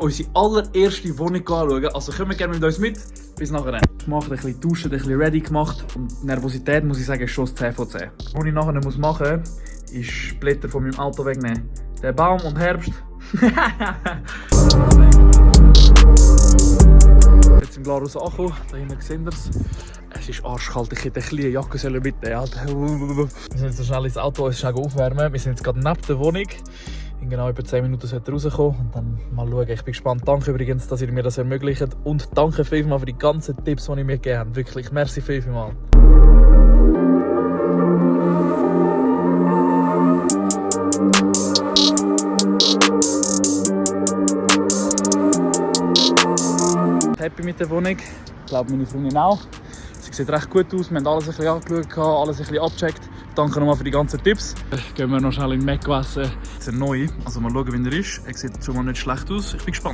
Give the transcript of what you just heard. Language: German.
unsere allererste Wohnung anschauen. Also kommen wir gerne mit uns mit. Bis nachher. Gemacht, ein bisschen duschen, ein bisschen ready gemacht. Und Nervosität, muss ich sagen, ist schon 10 von 10. Was ich nachher machen muss, ist Blätter von meinem Auto wegnehmen. Der Baum und Herbst. Jetzt im Glarus angekommen, da hinten sehen wir es. Es ist arschkalt, ich hätte eine Jacke mitnehmen. Alter. Wir sind jetzt so schnell ins Auto uns schnell aufwärmen. Wir sind jetzt gerade neben der Wohnung. In genau über 10 Minuten sollte er rauskommen und dann mal schauen. Ich bin gespannt. Danke übrigens, dass ihr mir das ermöglicht. Und danke vielmal für die ganzen Tipps, die ihr mir gegeben habt. Wirklich, merci vielmal. Happy mit der Wohnung. Ich glaube, meine Freundin auch. Sie sieht recht gut aus. Wir haben alles ein bisschen angeschaut, alles ein bisschen abgecheckt. Danke nochmal für die ganzen Tipps. Gehen wir noch schnell in den Mac essen. Das ist ein neuer. Also mal schauen, wie er ist. Er sieht schon mal nicht schlecht aus. Ich bin gespannt.